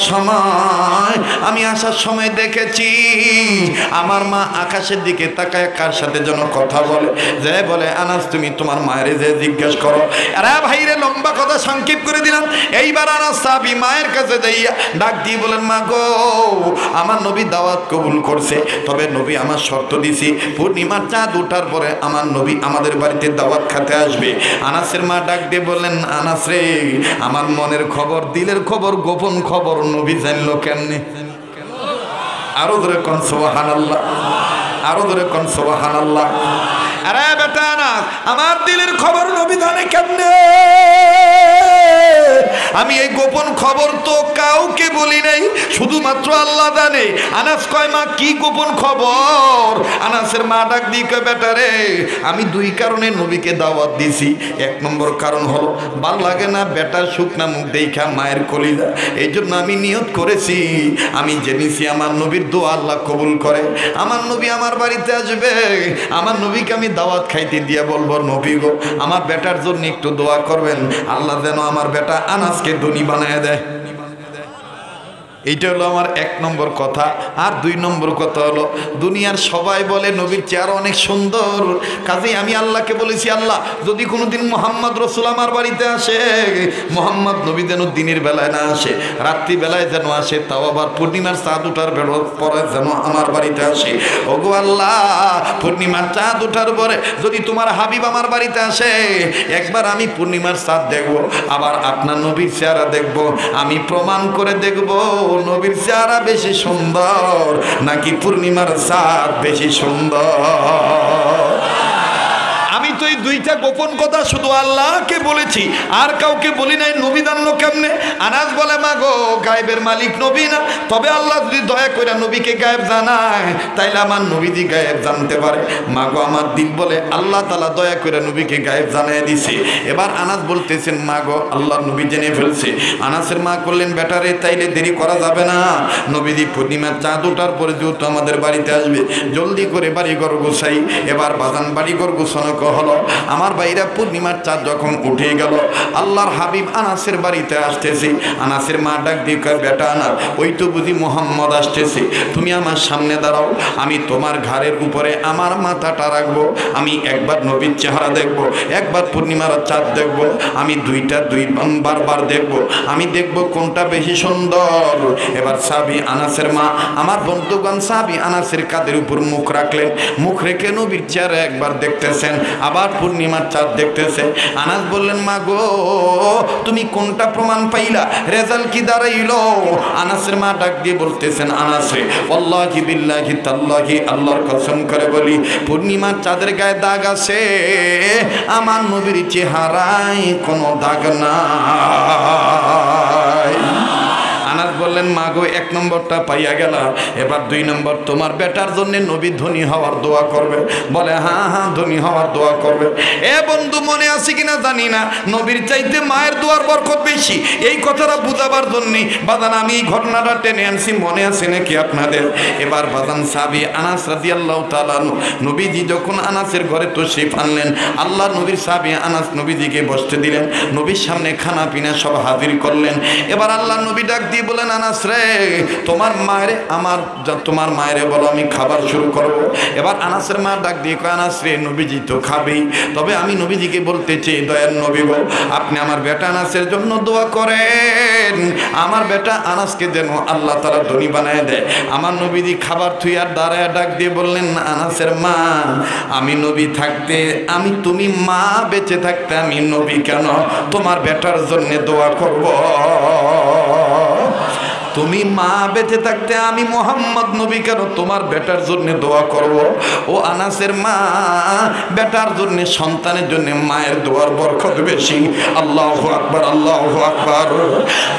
সময় দেখেছি আমার মা আকাশের দিকে তাকায় কার সাথে যেন কথা বলে, যে বলে আনাস তুমি তোমার মায়ের যে জিজ্ঞাসা করো। আরে ভাইরে লম্বা কথা সংক্ষেপ করে দিলাম। এইবার আনাস সাহাবী মায়ের কাছে যাইয়া ডাক দিয়ে বলেন, মা গো আমার নবী দাওয়াত কবুল করছে, তবে নবী আমার শর্ত দিছি পূর্ণিমার চাঁদ ওঠার পরে আমার নবী আমাদের বাড়িতে দাওয়াত খেতে আসবে। আনাসের মা ডাক দিয়ে বললেন, আনাস রে আমার মনের খবর, দিলের খবর, গোপন খবর নবী জানলো কেমনে? আরো ধরে কোন সুবহানাল্লাহ, আরো ধরে কোন সুবহানাল্লাহ। আরে বেটা না আমার দিলের খবর নবী জানে কেমনে? আমি এই গোপন খবর তো কাউকে বলি নাই, শুধুমাত্র আল্লাহ জানে। আনাস কয় মা কি গোপন খবর? আনাসের মা ডাক দিয়ে কয় বেটা রে, আমি দুই কারণে নবীকে দাওয়াত দিছি। এক নম্বর কারণ হলো ভাল লাগে না বেটার শুকনা মুখ দেখা মায়ের কলিজা, এই জন্য আমি নিয়ত করেছি আমি জেনেছি আমার নবীর দোয়া আল্লাহ কবুল করে। আমার নবী আমার বাড়িতে আসবে, আমার নবীকে আমি দাওয়াত খাইতে দিয়ে বলবো নবী গো আমার বেটার জন্য একটু দোয়া করবেন, আল্লাহ যেন আমার বেটা আনাসকে ধনী বানায় দেয়। এইটা হলো আমার এক নম্বর কথা। আর দুই নম্বর কথা হলো দুনিয়ার সবাই বলে নবীর চেহারা অনেক সুন্দর, কাজেই আমি আল্লাহকে বলেছি আল্লাহ যদি কোনোদিন মোহাম্মদ রসুল আমার বাড়িতে আসে, মোহাম্মদ নবী যেন দিনের বেলায় না আসে, রাত্রি বেলায় যেন আসে, তাও আবার পূর্ণিমার চাঁদ উঠার পরে যেন আমার বাড়িতে আসে। ওগো আল্লাহ পূর্ণিমার চাঁদ উঠার পরে যদি তোমার হাবিব আমার বাড়িতে আসে, একবার আমি পূর্ণিমার চাঁদ দেখবো, আবার আপনার নবীর চেহারা দেখবো, আমি প্রমাণ করে দেখবো নবীর চেহারা বেশি সুন্দর নাকি পূর্ণিমার চাঁদ বেশি সুন্দর। আমি তো এই দুইটা গোপন কথা শুধু আল্লাহকে বলেছি, আর কাউকে বলি নাই। নবী জানলো কেমনে? আনাস বলে মা গো গায়েবের মালিক নবী না, তবে আল্লাহ যদি দয়া করে নবীকে গায়েব জানায় তাইলে আমার নবীজি গায়েব জানতে পারে। মা গো আমার দিল বলে আল্লাহ তাআলা দয়া করে নবীকে গায়েব জানিয়ে দিছে। এবার আনাস বলতেছেন মা গো আল্লাহ নবী জেনে ফেলছে। আনাসের মা করলেন বেটারে তাইলে দেরি করা যাবে না, নবীজি পূর্ণিমার চাঁদ ওঠার পরে যেহেতু আমাদের বাড়িতে আসবে, জলদি করে বাড়িঘর গোছাই। এবার বাজান বাড়িঘর গোছানো হলো। আমার বাইরা পূর্ণিমার চাঁদ যখন উঠে গেল, আল্লাহর হাবিব আনাসের বাড়িতে আসতেছে। আনাসের মা ডাক দিয়ে কয় বেটা আনাস ওই তো বুঝি মোহাম্মদ আসতেছে, তুমি আমার সামনে দাঁড়াও, আমি তোমার ঘাড়ের উপরে আমার মাথাটা রাখবো, আমি একবার নবীর চেহারা দেখবো, একবার পূর্ণিমার চাঁদ দেখবো, আমি বারবার দেখবো, আমি দেখবো কোনটা বেশি সুন্দর। এবার সাহাবী আনাসের মা আমার বন্ধুগণ সাহাবী আনাসের কাঁধের উপর মুখ রাখলেন, মুখ রেখে নবীর চেহারা একবার দেখতেছেন, আবার পূর্ণিমার চাঁদ দেখতেছে। আনাস বললেন মা গো তুমি কোনটা প্রমাণ পাইলা, রেজাল্ট কি দাঁড়াইলো? আনাসের মা ডাক দিয়ে বলতেছেন আনাস রে আল্লাহি বিল্লাহি তাল্লাহি আল্লাহর কসম করে বলি পূর্ণিমার চাঁদের গায়ে দাগ আছে, আমার নবীর চেহারায় কোনো দাগ নাই। আনাস বললেন মা গো এক নম্বরটা পাইয়া গেলা, এবার দুই নম্বর তোমার বেটার জন্য নবী ধনী হওয়ার দোয়া করবে। বলে হ্যাঁ হ্যাঁ ধনী হওয়ার দোয়া করবে। এ বন্ধু মনে আছে কিনা জানি না, নবীর চাইতে মায়ের দোয়ার বরকত বেশি, এই কথাটা বুঝাবার জন্যে বাদান আমি এই ঘটনাটা টেনে আনছি, মনে আছে নাকি আপনাদের? এবার বাদান সাহাবী আনাস রাদিয়াল্লাহু তাআলা নবীজি যখন আনাসের ঘরে তশরিফ আনলেন, আল্লাহ নবীর সাহাবী আনাস নবীজিকে বসতে দিলেন, নবীর সামনে খানা পিনা সব হাজির করলেন। এবার আল্লাহ নবী ডাক দিয়ে বলেন আনাস রে তোমার মায়েরে বলো আমি খাবার শুরু করব। এবার আনাসের মা ডাক দিয়ে কয় আনাস রে নবীজি তো খাবেই, তবে আমি নবীজিকে বলতে চাই দয়ার নবী গো আপনি আমার বেটা আনাসের জন্য দোয়া করেন, আমার বেটা আনাসকে যেন আল্লাহ তাআলা ধনী বানায় দেয়। আমার নবীজি খাবার থুইয়ার দাঁড়ায় ডাক দিয়ে বললেন আনাসের মা আমি নবী থাকতে তুমি মা বেঁচে থাকতে আমি নবী কেন তোমার বেটার জন্য দোয়া করব? তুমি মা বেঁচে থাকতে আমি মোহাম্মদ নবী কেন তোমার বেটার জন্য দোয়া করব? ও আনাসের মা বেটার জন্য সন্তানের জন্য মায়ের দোয়ার বরকত বেশি। আল্লাহু আকবার আল্লাহু আকবার।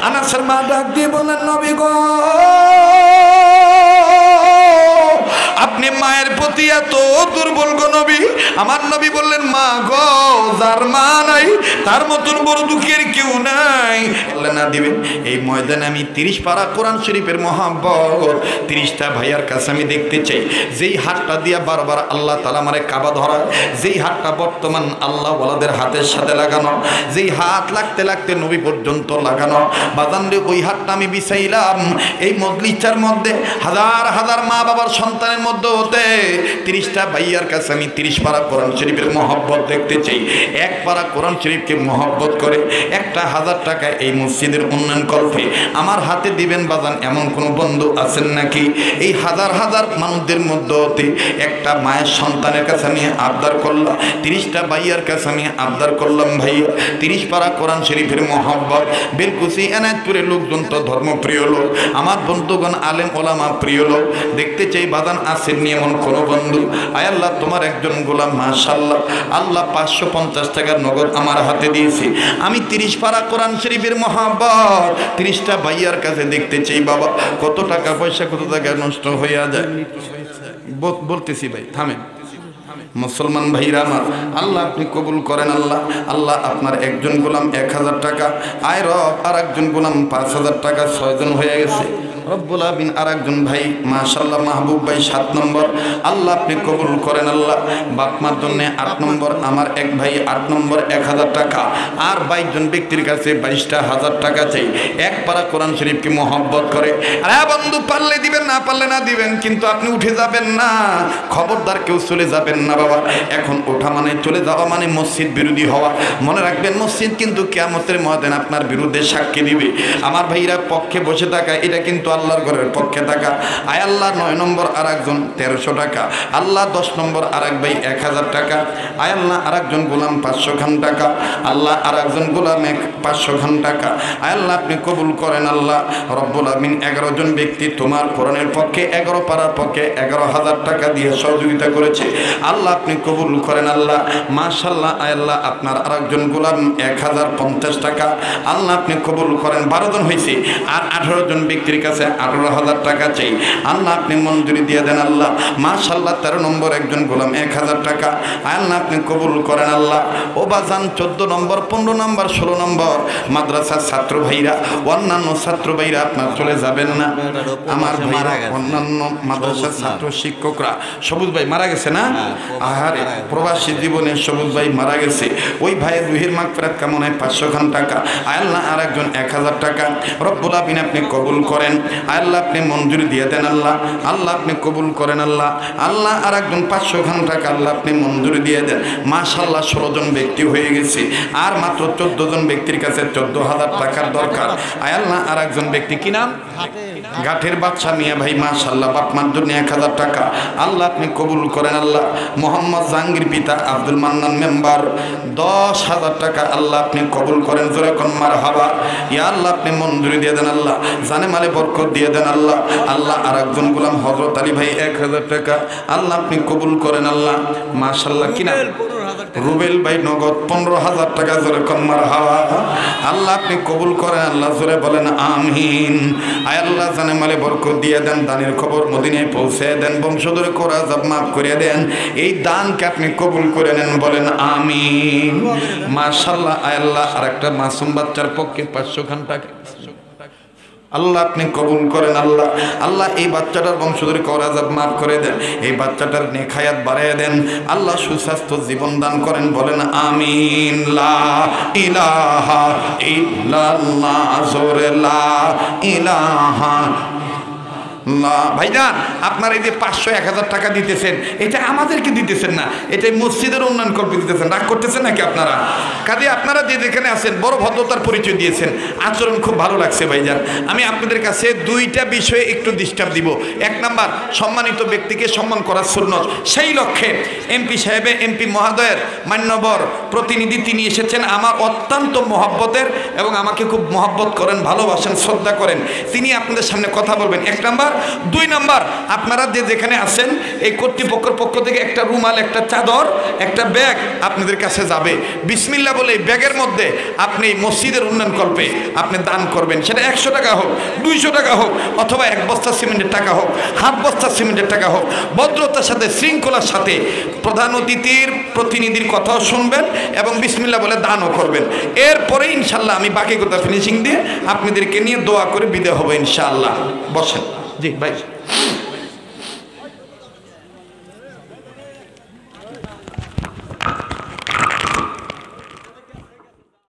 আনাসের মা ডাক দিয়ে বলেন নবী গো আপনি মায়ের প্রতি এত দুর্বল গো নবী? আমার নবী বললেন মা গো যার মা নাই তার মতন বড় দুঃখের কেউ নাই। বললেন না দিবেন এই ময়দানে আমি 30 পারা কোরআন শরীফের মহাব্বত 30টা ভাইয়ার কাছে আমি দেখতে চাই, যেই হাতটা দিয়া বারবার আল্লাহ তাআলা আমারে কাবা ধরায়, যেই হাতটা বর্তমান আল্লাহ ওয়ালাদের হাতের সাথে লাগানো, যেই হাত লাগতে লাগতে নবী পর্যন্ত লাগানো, বাজানরে ওই হাতটা আমি বিছাইলাম এই মজলিসটার মধ্যে হাজার হাজার মা বাবার সন্তানের মধ্যে হতে 30টা ভাইয়ার কাছে আমি 30 পারা কোরআন শরীফের মহব্বত দেখতে চাই। এক পারা কোরআন শরীফকে মহব্বত করে 1000 টাকা এই মসজিদের উন্নয়ন কল্পে আমার হাতে দিবেন বাজান, এমন কোন বন্ধু আছেন নাকি? এই হাজার হাজার মানুষদের মধ্যে হতে একটা মায়ের সন্তানের কাছে আমি আবদার করলাম, 30টা ভাইয়ার কাছে আমি আবদার করলাম ভাইয়া 30 পারা কোরআন শরীফের মহব্বত। বেলকুচি এনায়তপুরের লোকজন তো ধর্মপ্রিয় লোক, আমার বন্ধুগণ আলেম ওলামা প্রিয় লোক, দেখতে চাই বাজান আসেননি আসেনি এমন কোন বন্ধু, আয় আল্লাহ তোমার একজন গোলাম মাশাআল্লাহ আল্লাহ 550 টাকার নগদ আমার হাতে দিয়েছে। আমি 30 পারা কোরআন শরীফের মহাব্বত 30টা ভাইয়ার কাছে দেখতে চাই বাবা, কত টাকা পয়সা কত টাকা নষ্ট হইয়া যায়। বলতেছি ভাই থামেন। মুসলমান ভাইরা আমার, আল্লাহ আপনি কবুল করেন। আল্লাহ আল্লাহ আপনার একজন গোলাম 1000 টাকা, আয় রব আর একজন গোলাম 5000 টাকা, 6 জন হয়ে গেছে। রব্বুল আমিন আর একজন ভাই মাশাআল্লাহ মাহবুব ভাই 7 নম্বর, আল্লাহ আপনি কবুল করেন। আল্লাহ বাপমার জন্য 8 নম্বর, আমার এক ভাই 8 নম্বর 1000 টাকা, আর 22 জন ব্যক্তির কাছে 22টা 1000 টাকা চাই। এক পারা কোরআন শরীফকে মহব্বত করে। আরে বন্ধু পারলে দিবেন, না পারলে না দিবেন, কিন্তু আপনি উঠে যাবেন না, খবরদার কেউ চলে যাবেন না বাবা। এখন ওঠা মানে চলে যাওয়া মানে মসজিদ বিরোধী হওয়া। মনে রাখবেন মসজিদ কিন্তু কিয়ামতের ময়দানে আপনার বিরুদ্ধে সাক্ষী দিবে। আমার ভাইরা পক্ষে বসে থাকা এটা কিন্তু আল্লাহর ঘরের পক্ষে থাকা। আয় আল্লাহ 9 নম্বর আর একজন 1300 টাকা, আল্লাহ 10 নম্বর আর এক ভাই 1000 টাকা, আয় আল্লাহ আর একজন গোলাম 500 খান টাকা, আল্লাহ আর একজন গোলাম 500 খান টাকা, আয় আল্লাহ আপনি কবুল করেন। আল্লাহ রব্বুল আমিন 11 জন ব্যক্তি তোমার কোরআনের পক্ষে 11 পারার পক্ষে 11,000 টাকা দিয়ে সহযোগিতা করেছে। আল্লাহ আপনি কবুল করেন। আল্লাহ মাশাআল্লাহ আয় আল্লাহ আপনার আর একজন গোলাম 1050 টাকা, আল্লাহ আপনি কবুল করেন। 12 জন হয়েছে, আর 18 জন ব্যক্তির কাছে 18,000 টাকা চাই, আল্লাহ আপনি মঞ্জুরি দিয়ে দেন। আল্লাহ মাশাআল্লাহ 13 নম্বর একজন গোলাম 1000 টাকা, আল্লাহ আপনি কবুল করেন। আল্লাহ ও বাজান 14 নম্বর 15 নম্বর 16 নম্বর মাদ্রাসার ছাত্র ভাইরা, অন্যান্য ছাত্র ভাইরা আপনার চলে যাবেন না। আমার ভাইরা অন্যান্য মাদ্রাসার ছাত্র শিক্ষকরা, সবুজ ভাই মারা গেছে না, আহারে প্রবাসী জীবনে সবুজ ভাই মারা গেছে, ওই ভাইয়ের রুহের মাগফিরাত কামনায় 500 খান টাকা, আল্লাহ আর একজন 1000 টাকা, রব্বুল আমিন আপনি কবুল করেন। আল্লাহ আপনি মঞ্জুরি দিয়ে দেন। আল্লাহ আল্লাহ আপনি কবুল করেন। আল্লাহ আল্লাহ আর একজন 500 খান টাকা, আল্লাহ আপনি মঞ্জুরি দিয়ে দেন। মাশাআল্লাহ 16 জন ব্যক্তি হয়ে গেছে, আর মাত্র 14 জন ব্যক্তির কাছে 14,000 টাকার দরকার। আল্লাহ আর একজন ব্যক্তি, কি নাম, ঘাটের বাদশা মিয়া ভাই মাশাআল্লাহ বাপমার জন্য 1000 টাকা, আল্লাহ আপনি কবুল করেন। আল্লাহ মোহাম্মদ জাহাঙ্গীর পিতা আব্দুল মান্নান মেম্বার 10,000 টাকা, আল্লাহ আপনি কবুল করেন। জোরে কোন মারহাবা। ইয়া আল্লাহ আপনি মঞ্জুরি দিয়ে দেন। আল্লাহ জানে মালে বরকত দিয়ে দেন। আল্লাহ আল্লাহ আর একজন গোলাম হযরত আলী ভাই 1000 টাকা, আল্লাহ আপনি কবুল করেন। আল্লাহ মাশাআল্লাহ কি নাম, রুবেল ভাই নগদ 15,000 টাকা, জোরে কোন মারহাবা। আল্লাহ আপনি কবুল করেন। আল্লাহ জোরে বলেন আমিন। আয় আল্লাহ জানে মালে বরকত দিয়ে দেন, দানের খবর মদিনায় পৌঁছে দেন, বংশধরে করা যাব মাফ করে দেন, এই দানকে আপনি কবুল করে নেন, বলেন আমিন। মাশাআল্লাহ আয় আল্লাহ আরেকটা মাসুম বাচ্চার পক্ষে 500 খান টাকা, আল্লাহ আপনি কবুল করেন। আল্লাহ আল্লাহ এই বাচ্চাটার বংশধরে করা যাব মাফ করে দেন, এই বাচ্চাটার নেক হায়াত বাড়িয়ে দেন, আল্লাহ সুস্বাস্থ্য জীবন দান করেন, বলেন আমিন। লা ইলাহা ইল্লাল্লাহ, জোরে লা ইলাহা। ভাইজান আপনার এই যে 500-1000 টাকা দিতেছেন, এটা আমাদেরকে দিতেছেন না, এটা মসজিদের উন্নয়ন কল্পে দিতেছেন। রাগ করতেছেন নাকি আপনারা? কাজে আপনারা যে যেখানে আছেন বড় ভদ্রতার পরিচয় দিয়েছেন, আচরণ খুব ভালো লাগছে ভাইজান। আমি আপনাদের কাছে 2টা বিষয়ে একটু ডিস্টার্ব দিব। 1 নাম্বার, সম্মানিত ব্যক্তিকে সম্মান করার সুন্নত, সেই লক্ষ্যে এমপি সাহেবে এমপি মহোদয়ের মান্যবর প্রতিনিধি তিনি এসেছেন, আমার অত্যন্ত মহব্বতের এবং আমাকে খুব মহব্বত করেন, ভালোবাসেন, শ্রদ্ধা করেন, তিনি আপনাদের সামনে কথা বলবেন। 1 নাম্বার। 2 নাম্বার, আপনারা যে যেখানে আছেন এই কর্তৃপক্ষের পক্ষ থেকে একটা রুমাল, একটা চাদর, একটা ব্যাগ আপনাদের কাছে যাবে। বিসমিল্লাহ বলে এই ব্যাগের মধ্যে আপনি মসজিদের উন্নয়ন কল্পে আপনি দান করবেন, সেটা 100 টাকা হোক, 200 টাকা হোক, অথবা 1 বস্তা সিমেন্টের টাকা হোক, 1/2 বস্তা সিমেন্টের টাকা হোক। ভদ্রতার সাথে শৃঙ্খলার সাথে প্রধান অতিথির প্রতিনিধির কথাও শুনবেন এবং বিসমিল্লাহ বলে দানও করবেন। এরপরে ইনশাল্লাহ আমি বাকি কথা ফিনিশিং দিয়ে আপনাদেরকে নিয়ে দোয়া করে বিদায় হবো ইনশাআল্লাহ। বসেন। জি ভাই।